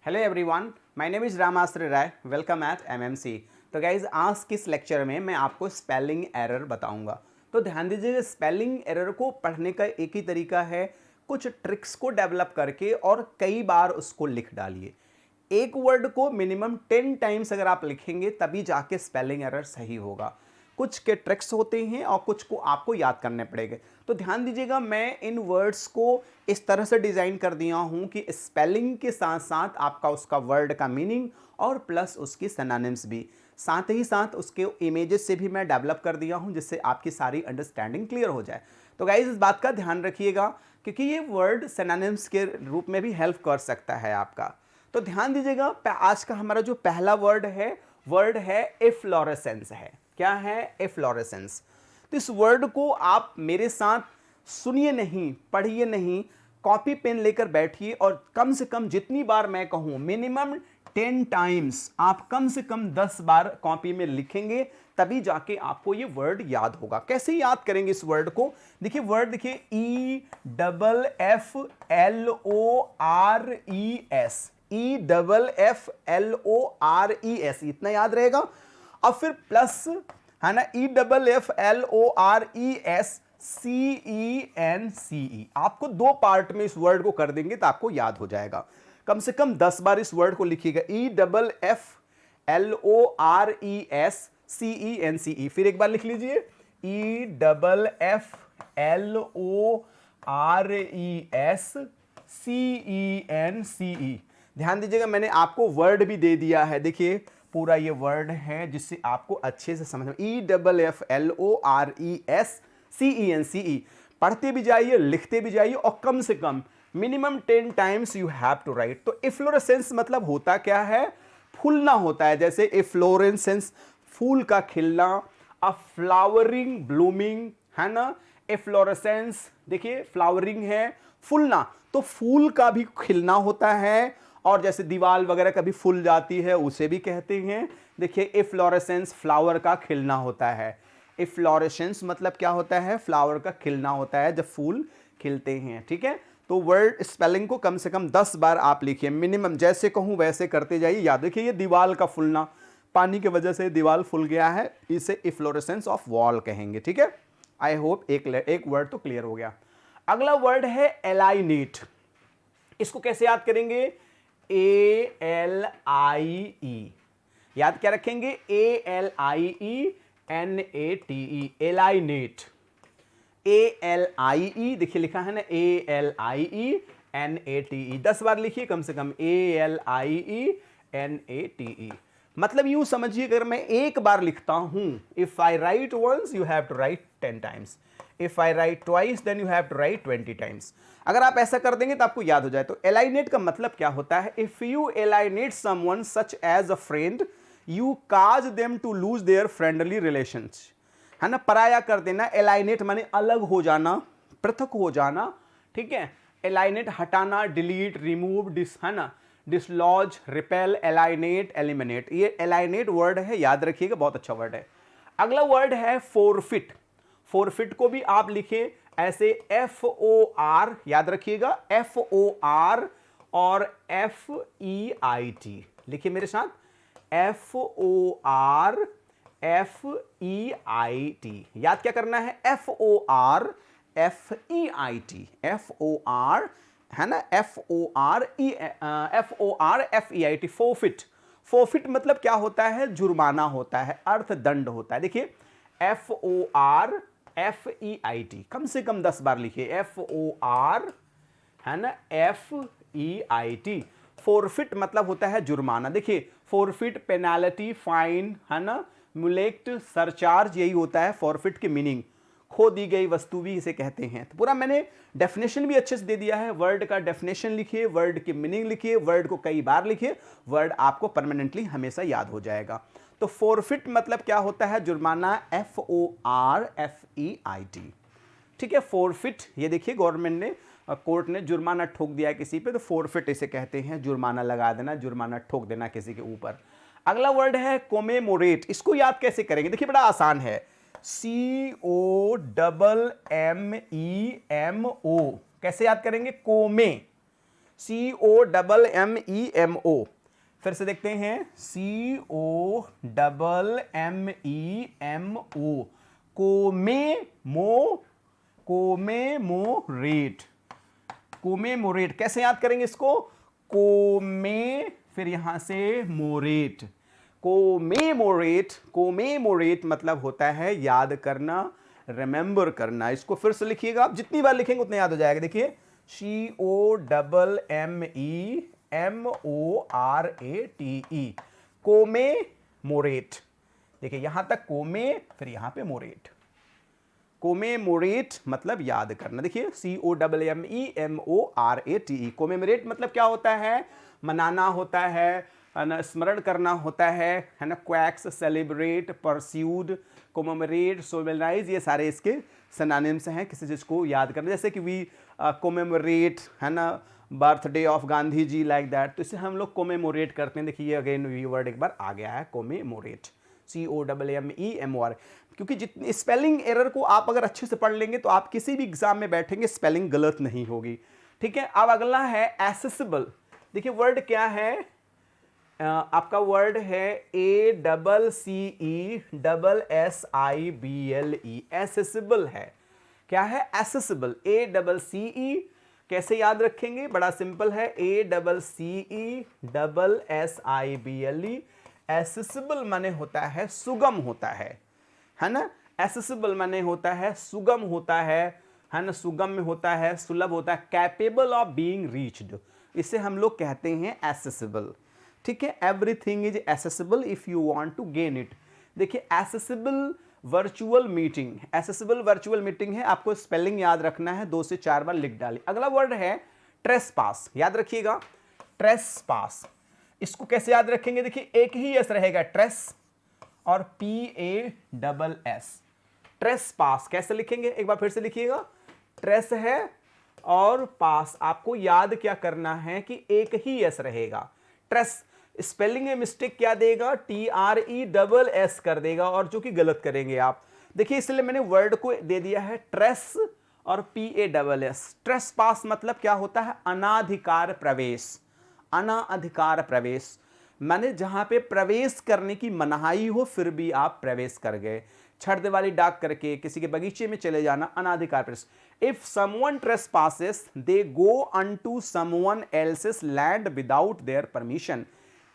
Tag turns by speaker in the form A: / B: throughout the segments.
A: Hello everyone, my name is Ramashree Rai. Welcome at MMC. तो guys आज के इस लेक्चर में मैं आपको स्पेलिंग एरर बताऊंगा। तो ध्यान दीजिएगा, स्पेलिंग एरर को पढ़ने का एक ही तरीका है, कुछ ट्रिक्स को डेवलप करके और कई बार उसको लिख डालिए। एक वर्ड को मिनिमम 10 टाइम्स अगर आप लिखेंगे तभी जाके स्पेलिंग एरर सही होगा। कुछ के ट्रिक्स होते हैं और कुछ को आपको याद करने पड़ेंगे। तो ध्यान दीजिएगा, मैं इन वर्ड्स को इस तरह से डिज़ाइन कर दिया हूं कि स्पेलिंग के साथ साथ आपका उसका वर्ड का मीनिंग और प्लस उसकी सिनोनिम्स भी, साथ ही साथ उसके इमेजेस से भी मैं डेवलप कर दिया हूं, जिससे आपकी सारी अंडरस्टैंडिंग क्लियर हो जाए। तो गाइज इस बात का ध्यान रखिएगा क्योंकि ये वर्ड सिनोनिम्स के रूप में भी हेल्प कर सकता है आपका। तो ध्यान दीजिएगा, आज का हमारा जो पहला वर्ड है एफ्लोरेसेंस है। क्या है? एफ्लोरेसेंस। तो इस वर्ड को आप मेरे साथ सुनिए नहीं, पढ़िए नहीं, कॉपी पेन लेकर बैठिए और कम से कम जितनी बार मैं कहूं मिनिमम 10 टाइम्स आप कम से कम 10 बार कॉपी में लिखेंगे तभी जाके आपको ये वर्ड याद होगा। कैसे याद करेंगे इस वर्ड को? देखिए वर्ड, देखिए EFFLORES, EFFLORES, इतना याद रहेगा। अब फिर प्लस है ना, EFFLORESCENCE, आपको दो पार्ट में इस वर्ड को कर देंगे तो आपको याद हो जाएगा। कम से कम 10 बार इस वर्ड को लिखिएगा, EFFLORESCENCE। फिर एक बार लिख लीजिए, EFFLORESCENCE। ध्यान दीजिएगा, मैंने आपको वर्ड भी दे दिया है, देखिए पूरा ये वर्ड है जिससे आपको अच्छे से समझ में। EFFLORESCENCE पढ़ते भी जाइए, लिखते भी जाइए और कम से कम minimum 10 times you have to write. तो इफ्लोरेसेंस मतलब होता क्या है? फूलना होता है। जैसे इफ्लोरेसेंस, फूल का खिलना, अ फ्लावरिंग ब्लूमिंग, है ना। इफ्लोरेसेंस देखिए फ्लावरिंग है, फूलना, तो फूल का भी खिलना होता है। और जैसे दीवार वगैरह कभी फूल जाती है उसे भी कहते हैं। देखिए इफ्लोरेसेंस फ्लावर का खिलना होता है। इफ्लोरेसेंस मतलब क्या होता है? फ्लावर का खिलना होता है जब फूल खिलते हैं। ठीक है, तो वर्ड स्पेलिंग को कम से कम 10 बार आप लिखिए मिनिमम, जैसे कहूं वैसे करते जाइए। याद रखिए, ये दीवार का फूलना, पानी की वजह से दीवार फूल गया है, इसे इफ्लोरेसेंस ऑफ वॉल कहेंगे। ठीक है, आई होप एक वर्ड तो क्लियर हो गया। अगला वर्ड है एलाइनेट। इसको कैसे याद करेंगे? ALIE, याद क्या रखेंगे? ALIENATE, एलाइनेट। ALIE देखिए लिखा है ना, ALIENATE, 10 बार लिखिए कम से कम, ALIENATE। मतलब यूं समझिए, अगर मैं एक बार लिखता हूं, if I write once you have to write 10 times, if I write twice then you have to write 20 times. अगर आप ऐसा कर देंगे तो आपको याद हो जाए। तो एलाइनेट का मतलब क्या होता है? If you alienate someone such as a friend you cause them to lose their friendly relations, है ना। पराया कर देना, एलाइनेट माने अलग हो जाना, पृथक हो जाना। ठीक है, एलाइनेट हटाना, डिलीट, रिमूव, है ना, डिसलॉज, रिपेल, एलाइनेट, एलिमिनेट। ये एलाइनेट वर्ड है, याद रखिएगा, बहुत अच्छा वर्ड है। अगला वर्ड है फोरफिट। फोरफिट को भी आप लिखें ऐसे, FOR, याद रखिएगा, FOR और FEIT लिखिए मेरे साथ, FOR FEIT। याद क्या करना है? FOR FEIT, FOR, है ना, FOR FEIT, फोरफिट। फोरफिट मतलब क्या होता है? जुर्माना होता है, अर्थदंड होता है। देखिए FOR FEIT, कम से कम 10 बार लिखिए, FOR, है ना, FEIT। फोरफिट मतलब होता है जुर्माना। देखिए फोरफिट, पेनाल्टी, फाइन, है ना, मुलेक्ट, सरचार्ज, यही होता है फोरफिट की मीनिंग। खो दी गई वस्तु भी इसे कहते हैं। तो पूरा मैंने डेफिनेशन भी अच्छे से दे दिया है। वर्ड का डेफिनेशन लिखिए, वर्ड की मीनिंग लिखिए, वर्ड को कई बार लिखिए, वर्ड आपको परमानेंटली हमेशा याद हो जाएगा। तो फोरफिट मतलब क्या होता है? जुर्माना, FOR FEIT। ठीक है, फोरफिट, ये देखिए गवर्नमेंट ने, कोर्ट ने जुर्माना ठोक दिया है किसी पे तो फोरफिट इसे कहते हैं, जुर्माना लगा देना, जुर्माना ठोक देना किसी के ऊपर। अगला वर्ड है कोमेमोरेट। इसको याद कैसे करेंगे? देखिए बड़ा आसान है, COMMEMO। कैसे याद करेंगे? कोमे, COMMEMO, फिर से देखते हैं, COMMEMO, कोमेमोरेट। कोमेमोरेट कैसे याद करेंगे इसको? कोमे, फिर यहां से मोरेट, कोमेमोरेट। कोमेमोरेट मतलब होता है याद करना, रिमेंबर करना। इसको फिर से लिखिएगा, आप जितनी बार लिखेंगे उतना याद हो जाएगा। देखिए COMMEMORATE, कोमेमोरेट। देखिए यहां तक कोमे, फिर यहां पे मोरेट। कोमेमोरेट मतलब याद करना। देखिए COMMEMORATE, कोमेमोरेट मतलब क्या होता है? मनाना होता है ना, स्मरण करना होता है ना। क्वैक्स, सेलिब्रेट, परस्यूड, कोमेमोरेट, सोलेमनाइज, ये सारे इसके सिनोनिम्स हैं किसी चीज को याद करना। जैसे कि वी कोमेमोरेट, है ना, birthday of Gandhi ji, like that, तो इसे हम लोग कोमेमोरेट करते हैं। देखिए अगेन ये वर्ड एक बार आ गया है, कोमेमोरेट, COMMEMOR। क्योंकि जितनी स्पेलिंग एरर को आप अगर अच्छे से पढ़ लेंगे तो आप किसी भी एग्जाम में बैठेंगे स्पेलिंग गलत नहीं होगी। ठीक है, अब अगला है एसेसिबल। देखिए वर्ड क्या है, आपका वर्ड है ACCESSIBLE, एसेसिबल है। क्या है? Accessible, ACCE। कैसे याद रखेंगे? बड़ा सिंपल है, ACCESSIBLE। एसेसिबल माने होता है सुगम होता है ना। एसेसिबल माने होता है सुगम होता है ना, सुगम में होता है, सुलभ होता है, कैपेबल ऑफ बीइंग रीच्ड, इसे हम लोग कहते हैं एसेसिबल। ठीक है, everything is accessible if you want to gain it. देखिए accessible virtual meeting, accessible virtual meeting है, आपको स्पेलिंग याद रखना है, 2 से 4 बार लिख डालिए। अगला वर्ड है ट्रेसपास, याद रखिएगा, ट्रेसपास। इसको कैसे याद रखेंगे? देखिए एक ही एस रहेगा, ट्रेस और PASS, ट्रेसपास। कैसे लिखेंगे? एक बार फिर से लिखिएगा, ट्रेस है और पास, आपको याद क्या करना है कि एक ही एस रहेगा। ट्रेस, स्पेलिंग में मिस्टेक क्या देगा? TRESS कर देगा, और जो कि गलत करेंगे आप। देखिए इसलिए मैंने वर्ड को दे दिया है ट्रेस और PASS। ट्रेस पास मतलब क्या होता है? अनाधिकार प्रवेश, अनाधिकार प्रवेश माने जहां पे प्रवेश करने की मनाही हो फिर भी आप प्रवेश कर गए। छड़ दिवाली डाक करके किसी के बगीचे में चले जाना, अनाधिकार प्रवेश। If someone trespasses they go unto someone else's land without their permission,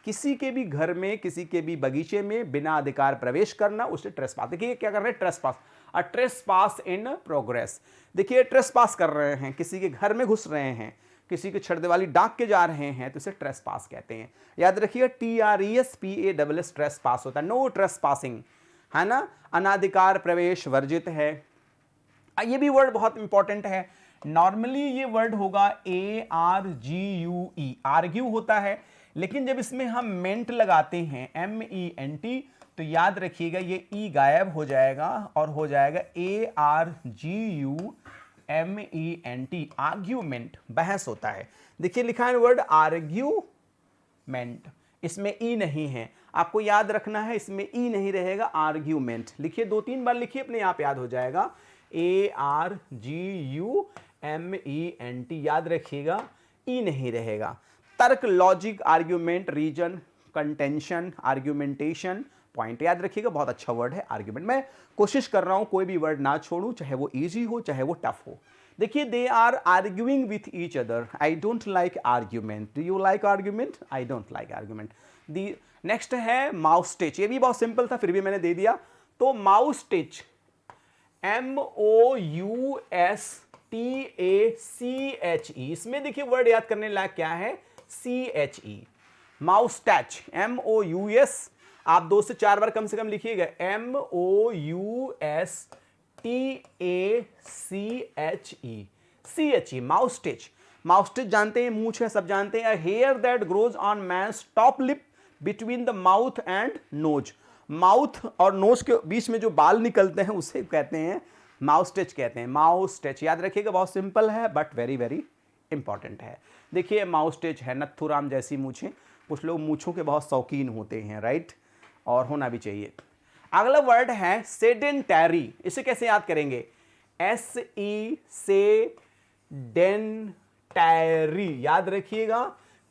A: किसी के भी घर में, किसी के भी बगीचे में बिना अधिकार प्रवेश करना, उसे ट्रेसपास। देखिए क्या कर रहे हैं? Trespass, a trespass in progress. देखिए ट्रेसपास कर रहे हैं, किसी के घर में घुस रहे हैं, किसी के छड़ दिवाली डाक के जा रहे हैं, तो इसे ट्रेसपास कहते हैं। याद रखिएगा TRESPASS, ट्रेसपास होता है, नो ट्रेसपासिंग, है ना, अनाधिकार प्रवेश वर्जित है। ये भी वर्ड बहुत इंपॉर्टेंट है। नॉर्मली ये वर्ड होगा ARGUE, आर्ग्यू होता है, लेकिन जब इसमें हम मेंट लगाते हैं, MENT, तो याद रखिएगा ये ई गायब हो जाएगा और हो जाएगा ARGUMENT, आर्ग्यूमेंट, बहस होता है। देखिए लिखा है वर्ड आर्ग्यूमेंट, इसमें ई नहीं है, आपको याद रखना है, इसमें ई नहीं रहेगा, आर्ग्यूमेंट। लिखिए 2-3 बार लिखिए, अपने आप याद हो जाएगा, ARGUMENT, याद रखिएगा, ई नहीं रहेगा। तर्क, logic, argument, reason, contention, argumentation, point, याद रखिएगा, बहुत अच्छा वर्ड है आर्ग्यूमेंट। मैं कोशिश कर रहा हूं कोई भी वर्ड ना छोड़ूं, चाहे वो इजी हो चाहे वो टफ हो। देखिए they are arguing with each other, I don't like argument, do you like argument? I don't like argument. The next है माउस स्टिच, ये भी बहुत सिंपल था फिर भी मैंने दे दिया। तो माउस स्टिच, MOUSTACHE, इसमें देखिए वर्ड याद करने लायक क्या है? CHE। माउस टैच, MOUS, आप 2 से 4 बार कम से कम लिखिएगा, MOUSTACHE, moustache. Moustache जानते हैं, मूंछ है, सब जानते हैं। Hair that grows on man's top lip between the mouth and nose, mouth और नोज के बीच में जो बाल निकलते हैं उसे कहते हैं माउस स्टिच कहते हैं। माउस स्टिच याद रखिएगा, बहुत सिंपल है बट वेरी वेरी इंपॉर्टेंट है। देखिए माउस स्टिच है, नथुराम जैसी मूछें, कुछ लोग मूछों के बहुत शौकीन होते हैं, राइट, और होना भी चाहिए। अगला वर्ड है सेडेंटरी, इसे कैसे याद करेंगे? SE से टैरी, याद रखिएगा।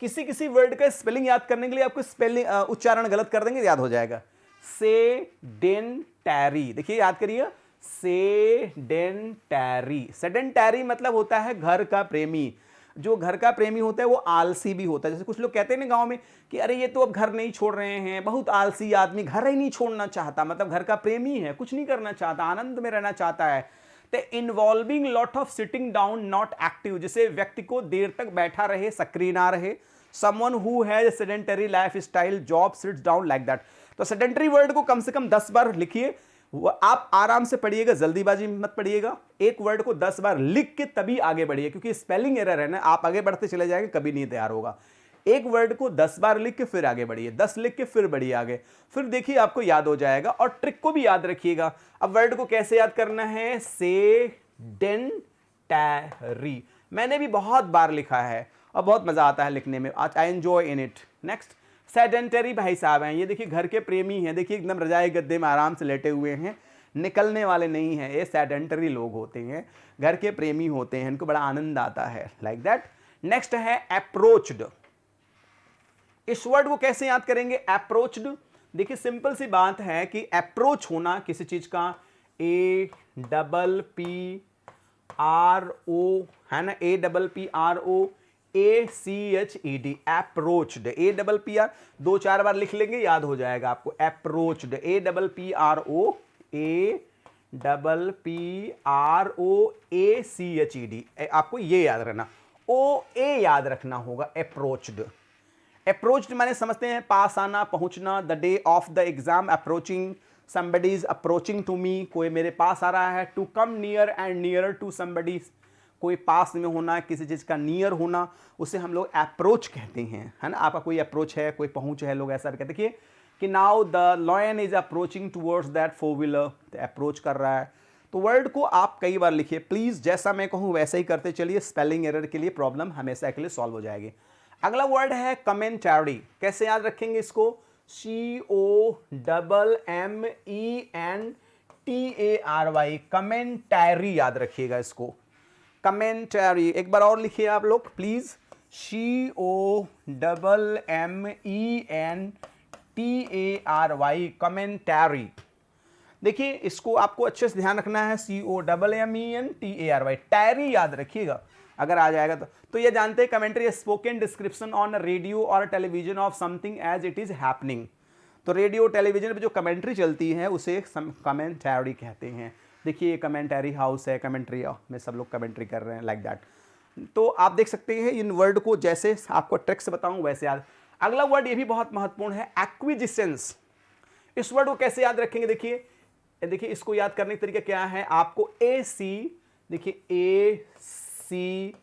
A: किसी किसी वर्ड का स्पेलिंग याद करने के लिए आपको स्पेलिंग उच्चारण गलत कर देंगे, याद हो जाएगा। सेडेंटरी, देखिए याद करिए, सेडेंटरी। सेडेंटरी मतलब होता है घर का प्रेमी। जो घर का प्रेमी होता है वो आलसी भी होता है। जैसे कुछ लोग कहते हैं ना गांव में कि अरे ये तो अब घर नहीं छोड़ रहे हैं, बहुत आलसी आदमी, घर ही नहीं छोड़ना चाहता, मतलब घर का प्रेमी है, कुछ नहीं करना चाहता, आनंद में रहना चाहता है। तो involving lot of sitting down not active, जिसे व्यक्ति को देर तक बैठा रहे, सक्रिय ना रहे। Someone who has sedentary life style, job, seats down like that. तो सेडेंटरी वर्ड को कम से कम 10 बार लिखिए। आप आराम से पढ़िएगा, जल्दीबाजी मत पढ़िएगा। एक वर्ड को 10 बार लिख के तभी आगे बढ़िए, क्योंकि स्पेलिंग एरर है ना, आप आगे बढ़ते चले जाएंगे, कभी नहीं तैयार होगा। एक वर्ड को 10 बार लिख के फिर आगे बढ़िए, 10 लिख के फिर बढ़िए आगे, फिर देखिए आपको याद हो जाएगा। और ट्रिक को भी याद रखिएगा। अब वर्ड को कैसे याद करना है, सेडेंटरी। मैंने भी बहुत बार लिखा है और बहुत मजा आता है लिखने में, I enjoy in it. Next, sedentary भाई साहब हैं, ये देखिए घर के प्रेमी हैं, देखिए एकदम रजाई गद्दे में आराम से लेटे हुए हैं, निकलने वाले नहीं हैं। ये सेडेंटरी लोग होते हैं, घर के प्रेमी होते हैं, इनको बड़ा आनंद आता है, लाइक दैट। नेक्स्ट है अप्रोच्ड। इस वर्ड को कैसे याद करेंगे, अप्रोच्ड। देखिए सिंपल सी बात है कि अप्रोच होना किसी चीज का, APPRO है ना, APPRO ACHED, अप्रोच्ड। APPR 2-4 बार लिख लेंगे, याद हो जाएगा आपको। अप्रोच्ड, APPRO ACHED, आपको ये याद रखना। OA याद रखना होगा, अप्रोच्ड। अप्रोच्ड माने समझते हैं पास आना, पहुंचना। The day of the exam approaching, somebody is approaching to me, कोई मेरे पास आ रहा है। To come near and near to somebody, कोई पास में होना, किसी चीज का नियर होना, उसे हम लोग अप्रोच कहते हैं, है ना। आपका कोई अप्रोच है, कोई पहुंच है, लोग ऐसा कहते हैं। देखिए कि now the lion is approaching towards that 4 wheeler, approach कर रहा है। तो वर्ड को आप कई बार लिखिए प्लीज, जैसा मैं कहूं वैसे ही करते चलिए, स्पेलिंग एरर के लिए प्रॉब्लम हमेशा के लिए सॉल्व हो जाएगी। अगला वर्ड है कमेंटरी। कैसे याद रखेंगे इसको, COMMENTARY, कमेंटरी याद रखिएगा इसको, कमेंटरी। एक बार और लिखिए आप लोग प्लीज, COMMENTARY, कमेंटरी। देखिए इसको आपको अच्छे से ध्यान रखना है, COMMENTARY, टैरी याद रखिएगा अगर आ जाएगा तो ये जानते हैं commentary, spoken description on radio और television of something as it is happening. तो रेडियो टेलीविजन पे जो कमेंट्री चलती है उसे कमेंटरी कहते हैं। देखिए कमेंटरी हाउस है, कमेंट्री में सब लोग कमेंट्री कर रहे हैं, लाइक दैट। तो आप देख सकते हैं इन वर्ड को, जैसे आपको ट्रिक से बताऊं वैसे याद। अगला वर्ड ये भी बहुत महत्वपूर्ण है, एक्विजिशंस। इस वर्ड को कैसे याद रखेंगे, देखिए देखिए इसको याद करने का तरीका क्या है, आपको AC, देखिए ACQUI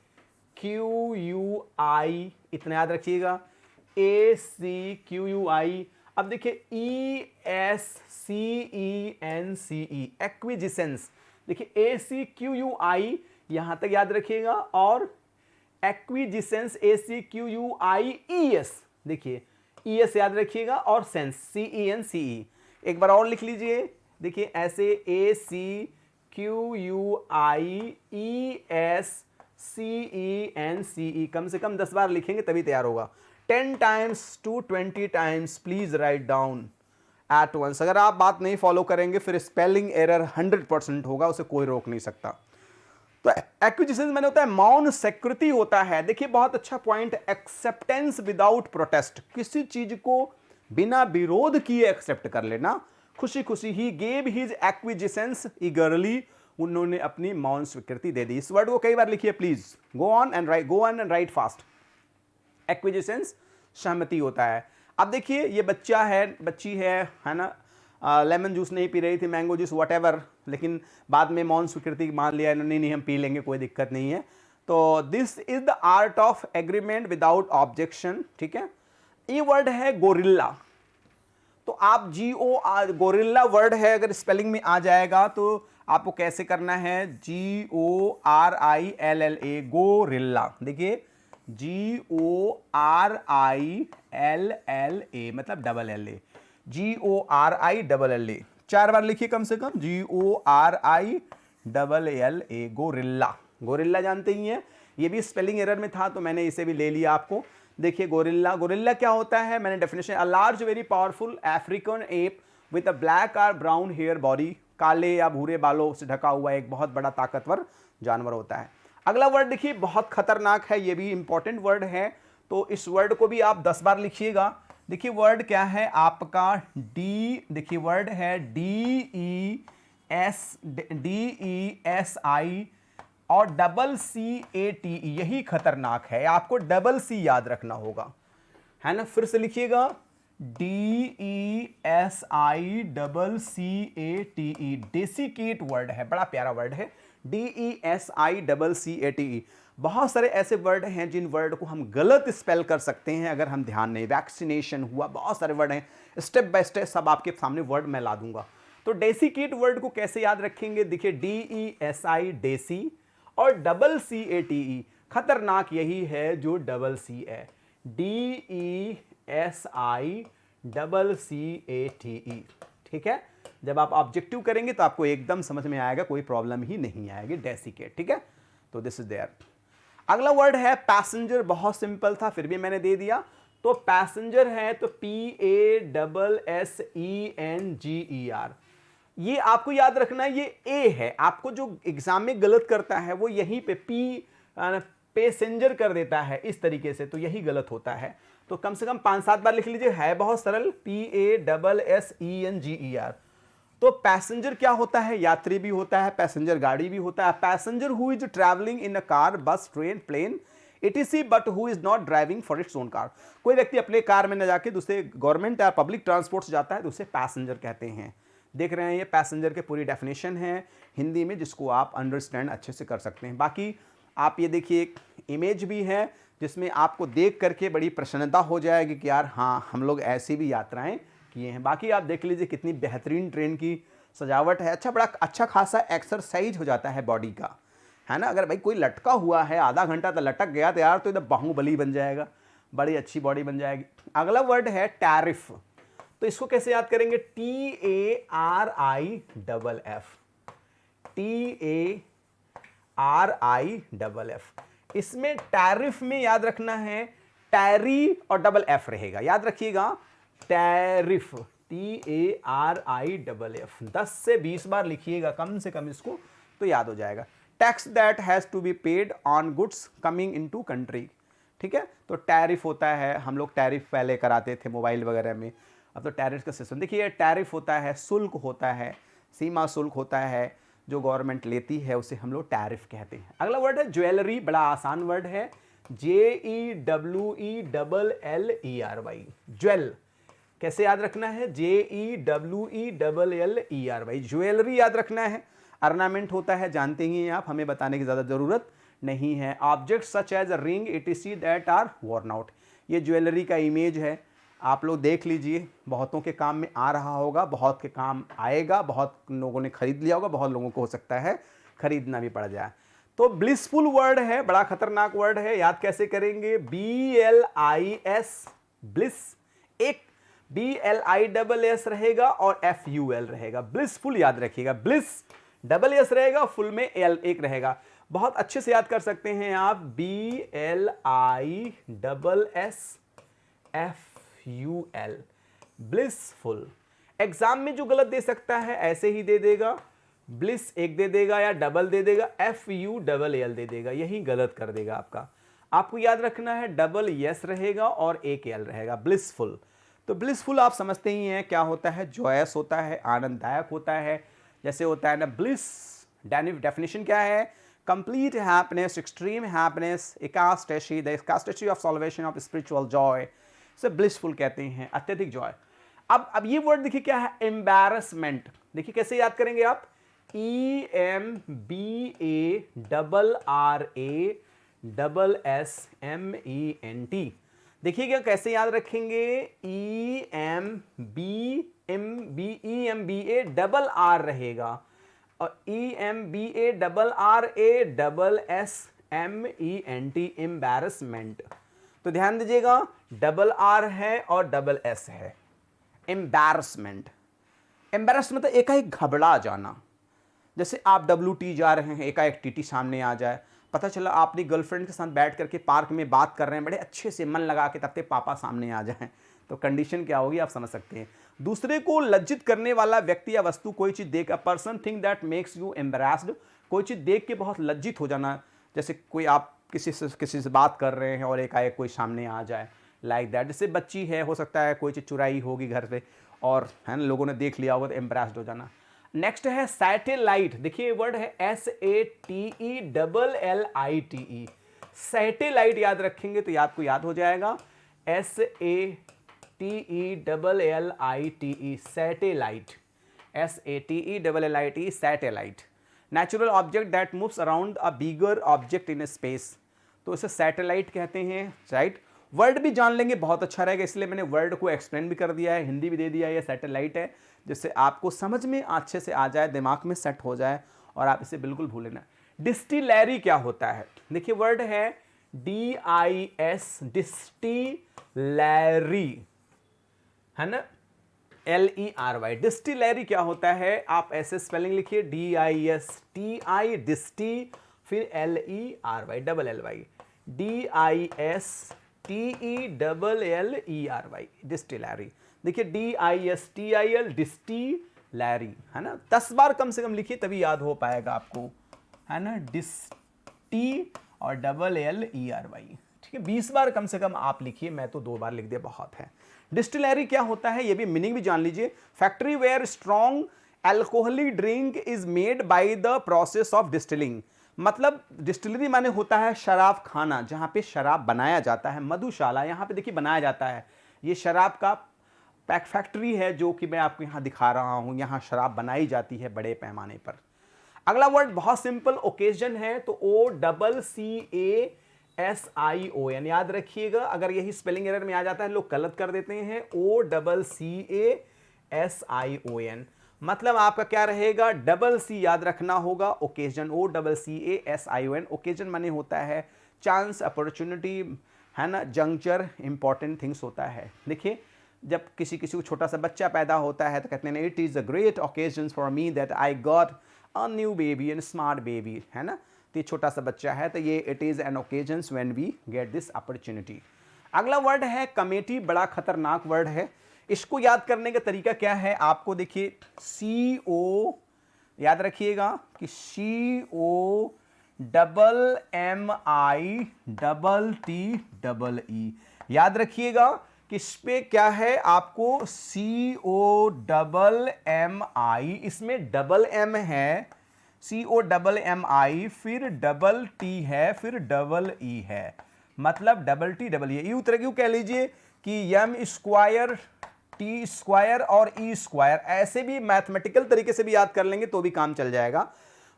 A: इतना याद रखिएगा, ACQUI। अब देखिए ESCENCE, एक्विजिशंस। देखिए ACQUI यहां तक याद रखिएगा, और एक्विजिशंस ACQUIES, देखिए ES याद रखिएगा, और सेंस CENCE। एक बार और लिख लीजिए, देखिए ऐसे ACQUIESCENCE, कम से कम 10 बार लिखेंगे तभी तैयार होगा। 10 times to 20 times please write down at once. अगर आप बात नहीं फॉलो करेंगे फिर स्पेलिंग एरर 100% होगा, उसे कोई रोक नहीं सकता। तो एक्विजिशन मैंने होता है मौन स्वीकृति होता है। देखिए बहुत अच्छा पॉइंट, एक्सेप्टेंस विदाउट प्रोटेस्ट, किसी चीज को बिना विरोध किए एक्सेप्ट कर लेना, खुशी खुशी। ही गेव हिज एक्विजिशंस ईगरली, उन्होंने अपनी मौन स्वीकृति दे दी। इस वर्ड को कई बार लिखिए please, go on and right fast. Acquisitions सहमति होता है। अब देखिए ये बच्चा है, बच्ची है ना, लेमन जूस नहीं पी रही थी, मैंगो जूस वॉटेवर, लेकिन बाद में मौन स्वीकृति मान लिया इन्होंने, नहीं हम पी लेंगे, कोई दिक्कत नहीं है। तो this is the art of agreement without objection, ठीक है। ये वर्ड है गोरिल्ला। तो आप गोरिल्ला वर्ड है, अगर स्पेलिंग में आ जाएगा तो आपको कैसे करना है, GORILLA, गोरिल्ला। देखिए GORILLA मतलब LLA, GORILLA। 4 बार लिखिए कम से कम, GORILLA, गोरिल्ला। गोरिल्ला जानते ही हैं, ये भी स्पेलिंग एरर में था तो मैंने इसे भी ले लिया आपको। देखिए गोरिल्ला, गोरिल्ला क्या होता है, मैंने definition, a large very powerful African app with a black और ब्राउन हेयर बॉडी, काले या भूरे बालों से ढका हुआ एक बहुत बड़ा ताकतवर जानवर होता है। अगला वर्ड देखिए बहुत खतरनाक है, ये भी इंपॉर्टेंट वर्ड है, तो इस वर्ड को भी आप 10 बार लिखिएगा। देखिए वर्ड क्या है आपका, डी, देखिए वर्ड है DESI और CCATE, यही खतरनाक है, आपको C याद रखना होगा, है ना। फिर से लिखिएगा DESICCATE, डेसिकेट वर्ड है, बड़ा प्यारा वर्ड है, DESICCATE। बहुत सारे ऐसे वर्ड हैं जिन वर्ड को हम गलत स्पेल कर सकते हैं अगर हम ध्यान नहीं, वैक्सीनेशन हुआ, बहुत सारे वर्ड हैं, स्टेप बाय स्टेप सब आपके सामने वर्ड मैं ला दूंगा। तो डेसिकेट वर्ड को कैसे याद रखेंगे, देखिए DESI डेसी और CCATE, खतरनाक यही है जो C है, DESICCATE, ठीक है। जब आप ऑब्जेक्टिव करेंगे तो आपको एकदम समझ में आएगा, कोई प्रॉब्लम ही नहीं आएगी, डेसिकेट, ठीक है। तो दिस इज देयर। अगला वर्ड है पैसेंजर, बहुत सिंपल था फिर भी मैंने दे दिया। तो पैसेंजर है तो PASSENGER, ये आपको याद रखना है, ये ए है, आपको जो एग्जाम में गलत करता है वो यहीं पे पैसेंजर कर देता है इस तरीके से, तो यही गलत होता है। तो कम से कम 5-7 बार लिख लीजिए, है बहुत सरल, PASSENGER। तो पैसेंजर क्या होता है, यात्री भी होता है, पैसेंजर गाड़ी भी होता है। Passenger who is travelling in a car, bus, train, plane etc but who is not driving for its own car, कोई व्यक्ति अपने कार में न जाके दूसरे गवर्नमेंट या पब्लिक ट्रांसपोर्ट से जाता है तो उसे पैसेंजर कहते हैं। देख रहे हैं ये पैसेंजर के पूरी डेफिनेशन है हिंदी में, जिसको आप अंडरस्टैंड अच्छे से कर सकते हैं। बाकी आप ये देखिए एक इमेज भी है जिसमें आपको देख करके बड़ी प्रसन्नता हो जाएगी कि यार हाँ, हम लोग ऐसी भी यात्राएं किए हैं। बाकी आप देख लीजिए कितनी बेहतरीन ट्रेन की सजावट है, बड़ा अच्छा खासा एक्सरसाइज हो जाता है बॉडी का, है ना। अगर भाई कोई लटका हुआ है आधा घंटा तो लटक गया तो यार तो इधर बाहुबली बन जाएगा, बड़ी अच्छी बॉडी बन जाएगी। अगला वर्ड है टैरिफ, तो इसको कैसे याद करेंगे, TARIFF। इसमें टैरिफ में याद रखना है टैरी और FF रहेगा, याद रखिएगा, टैरिफ, TARIFF। 10 से 20 बार लिखिएगा कम से कम इसको, तो याद हो जाएगा। Tax that has to be paid on goods coming into country, ठीक है। तो टैरिफ होता है, हम लोग टैरिफ पहले कराते थे मोबाइल वगैरह में, अब तो टैरिफ का सिस्टम। देखिए टैरिफ होता है, शुल्क होता है, सीमा शुल्क होता है जो गवर्नमेंट लेती है, उसे हम लोग टैरिफ कहते हैं। अगला वर्ड है ज्वेलरी, बड़ा आसान वर्ड है, JEWELLERY, ज्वेल, कैसे याद रखना है, JEWELLERY, ज्वेलरी याद रखना है। ऑर्नामेंट होता है, जानते ही हैं आप, हमें बताने की ज़्यादा ज़रूरत नहीं है। Object such as a ring etc that are worn out, ये ज्वेलरी का इमेज है, आप लोग देख लीजिए, बहुतों के काम में आ रहा होगा, बहुत के काम आएगा, बहुत लोगों ने खरीद लिया होगा, बहुत लोगों को हो सकता है खरीदना भी पड़ जाए। तो ब्लिसफुल वर्ड है, बड़ा खतरनाक वर्ड है, याद कैसे करेंगे, BLIS, ब्लिस, एक BLISS रहेगा और FUL रहेगा, ब्लिसफुल याद रखिएगा, ब्लिस S रहेगा, फुल में L एक रहेगा, बहुत अच्छे से याद कर सकते हैं आप, BLISSFUL, ब्लिसफुल। एग्जाम में जो गलत दे सकता है ऐसे ही दे देगा, ब्लिस एक दे देगा या डबल दे देगा, FULL दे देगा, यही गलत कर देगा आपका। आपको याद रखना है डबल यस रहेगा और एक एल रहेगा, ब्लिसफुल। तो ब्लिसफुल आप समझते ही हैं क्या होता है, जॉयस होता है, आनंददायक होता है, जैसे होता है ना ब्लिस, डेफिनेशन क्या है, complete happiness, extreme happiness, ecstasy, the ecstasy of salvation of spiritual joy, से ब्लिसफुल कहते हैं, अत्यधिक जॉय। अब ये वर्ड देखिए क्या है, एम्बैरसमेंट, देखिए कैसे याद करेंगे आप, EMBARRASSMENT, देखिएगा कैसे याद रखेंगे, EMBA रहेगा और EMBARRASSMENT, एम्बैरसमेंट। तो ध्यान दीजिएगा, R है और S है, एम्बैरसमेंट। एम्बैरसमेंट मतलब एकाएक घबरा जाना, जैसे आप WT जा रहे हैं, एकाएक TT सामने आ जाए, पता चला आप अपनी गर्लफ्रेंड के साथ बैठ करके पार्क में बात कर रहे हैं बड़े अच्छे से मन लगा के, तब तक पापा सामने आ जाएं, तो कंडीशन क्या होगी आप समझ सकते हैं। दूसरे को लज्जित करने वाला व्यक्ति या वस्तु, कोई चीज़ देख, a person thing that makes you embarrassed, कोई चीज़ देख के बहुत लज्जित हो जाना, जैसे कोई आप किसी से बात कर रहे हैं और एकाएक कोई सामने आ जाए, लाइक दैट। जैसे बच्ची है, हो सकता है कोई चीज़ चुराई होगी घर से और है ना लोगों ने देख लिया होगा तो एम्बेरास्ड हो जाना। नेक्स्ट है सैटेलाइट। देखिए वर्ड है SATELLITE। सैटेलाइट याद रखेंगे तो आपको याद हो जाएगा SATELLITE, satellite, SATELLITE, satellite. Natural object that moves around a bigger object in space, तो इसे सैटेलाइट कहते हैं, राइट। वर्ड भी जान लेंगे बहुत अच्छा रहेगा, इसलिए मैंने वर्ड को एक्सप्लेन भी कर दिया है, हिंदी भी दे दिया है, ये सैटेलाइट है, जिससे आपको समझ में अच्छे से आ जाए, दिमाग में सेट हो जाए और आप इसे बिल्कुल भूलें ना। डिस्टिलरी क्या होता है? देखिए वर्ड है DIS, डिस्टिलरी, है ना, LERY। डिस्टिलरी क्या होता है? आप ऐसे स्पेलिंग लिखिए DISTI, डिस्टी, फिर LERY, double LY, DISTELLERY, distillery. देखिए DISTIL, डिस्टिलरी, है ना, 10 बार कम से कम लिखिए तभी याद हो पाएगा आपको, है ना, डिस्टी और डबल LERY, ठीक है। 20 बार कम से कम आप लिखिए, मैं तो 2 बार लिख दिया, बहुत है। डिस्टिलरी क्या होता है ये भी मीनिंग भी जान लीजिए। Factory where strong alcoholic drink is made by the process of distilling, मतलब डिस्टिलरी माने होता है शराब खाना, जहां पे शराब बनाया जाता है। मधुशाला यहां पे देखिए बनाया जाता है, ये शराब का पैक फैक्ट्री है जो कि मैं आपको यहां दिखा रहा हूं, यहां शराब बनाई जाती है बड़े पैमाने पर। अगला वर्ड बहुत सिंपल, ओकेजन है, तो OCCASION याद रखिएगा। अगर यही स्पेलिंग एरर में आ जाता है, लोग गलत कर देते हैं, OCCASION, मतलब आपका क्या रहेगा, डबल सी याद रखना होगा, ओकेजन, OCCASION। ओकेजन माने होता है चांस, अपॉर्चुनिटी, है ना, जंक्चर, इंपॉर्टेंट थिंग्स होता है। देखिए जब किसी को छोटा सा बच्चा पैदा होता है तो कहते हैं it is a great occasion for me that I got a new baby and smart baby, है ना, तो ये छोटा सा बच्चा है तो ये it is an occasion when we get this opportunity. अगला वर्ड है कमेटी, बड़ा खतरनाक वर्ड है, इसको याद करने का तरीका क्या है आपको, देखिए CO याद रखिएगा कि COMMITTE याद रखिएगा कि इस पे क्या है आपको COMMI, इसमें डबल M है, COMMI, फिर डबल T है, फिर डबल E है, मतलब डबल T डबल E। उतर क्यों कह लीजिए कि M स्क्वायर, T स्क्वायर और E स्क्वायर, ऐसे भी मैथमेटिकल तरीके से भी याद कर लेंगे तो भी काम चल जाएगा।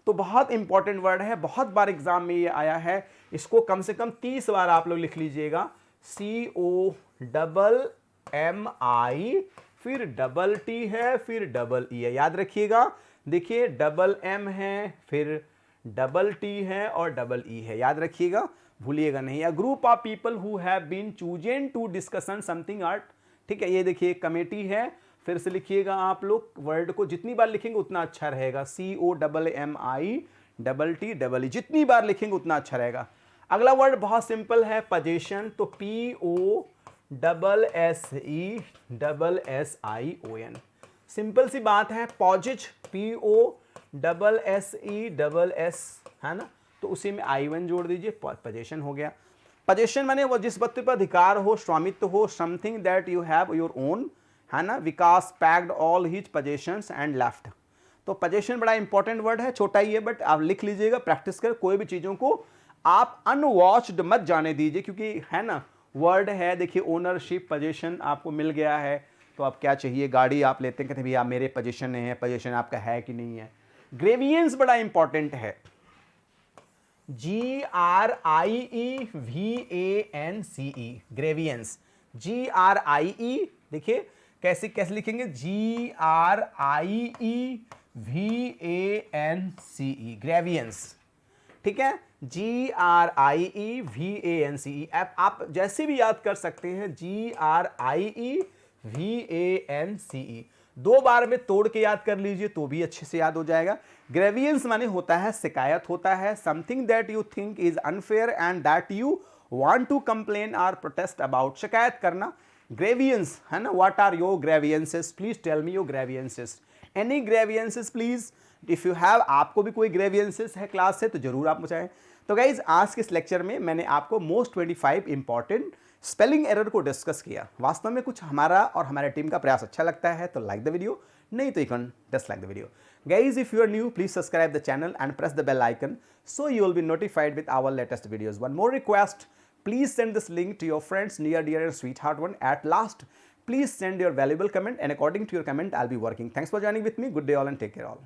A: तो बहुत इंपॉर्टेंट वर्ड है, बहुत बार एग्जाम में ये आया है, इसको कम से कम 30 बार आप लोग लिख लीजिएगा, COMMI, फिर डबल T है, फिर डबल E है, याद रखिएगा। देखिए डबल M है, फिर डबल T है और डबल E है, याद रखिएगा, भूलिएगा नहीं। A group of people who have been chosen to discussion something art, ठीक है। ये देखिए कमेटी है, फिर से लिखिएगा आप लोग, वर्ड को जितनी बार लिखेंगे उतना अच्छा रहेगा, COMMI double T double E, जितनी बार लिखेंगे उतना अच्छा रहेगा। अगला वर्ड बहुत सिंपल है, पोजीशन, तो POSSESSION, सिंपल सी बात है, पॉजिज, POSSESS, है ना, तो उसी में I1 जोड़ दीजिए, पोजीशन हो गया। पोजीशन माने वो जिस वस्तु पर अधिकार हो, स्वामित्व हो, something that you have your own, है ना। Vikas packed all his positions and left, तो पोजीशन बड़ा इंपॉर्टेंट वर्ड है, छोटा ही है बट आप लिख लीजिएगा, प्रैक्टिस कर, कोई भी चीजों को आप अनवॉच्ड मत जाने दीजिए, क्योंकि है ना वर्ड है। देखिए ओनरशिप, पोजीशन आपको मिल गया है, तो आप क्या चाहिए, गाड़ी आप लेते हैं, कहते हैं भैया मेरे पोजीशन में है, पोजीशन आपका है कि नहीं है। ग्रेवियंस बड़ा इंपॉर्टेंट है, GRIEVANCE, ग्रेवियंस, GRIE, देखिए कैसे कैसे लिखेंगे, GRIEVANCE, ग्रेवियंस, ठीक है, GRIEVANCE। आप जैसे भी याद कर सकते हैं, GRIEVANCE। 2 बार में तोड़ के याद कर लीजिए तो भी अच्छे से याद हो जाएगा। ग्रेवियंस माने होता है शिकायत, होता है something that you think is unfair and that you want to complain और प्रोटेस्ट अबाउट, शिकायत करना। ग्रेवियंस है ना, what are your grievances, please tell me your grievances, any grievances please, if you have, आपको भी कोई ग्रेवियंसेस है class से तो जरूर आप बताएं। तो गाइज आज के इस लेक्चर में मैंने आपको मोस्ट 25 इंपॉर्टेंट स्पेलिंग एरर को डिस्कस किया। वास्तव में कुछ हमारा और हमारे टीम का प्रयास अच्छा लगता है तो लाइक द वीडियो, नहीं तो you can dislike the video. Guys if you are new please subscribe the channel and press the bell icon so you will be notified with our latest videos. One more request, please send this link to your friends, near, dear and sweetheart one. At last, please send your valuable comment and according to your comment I'll be working. Thanks for joining with me. Good day all and take care all.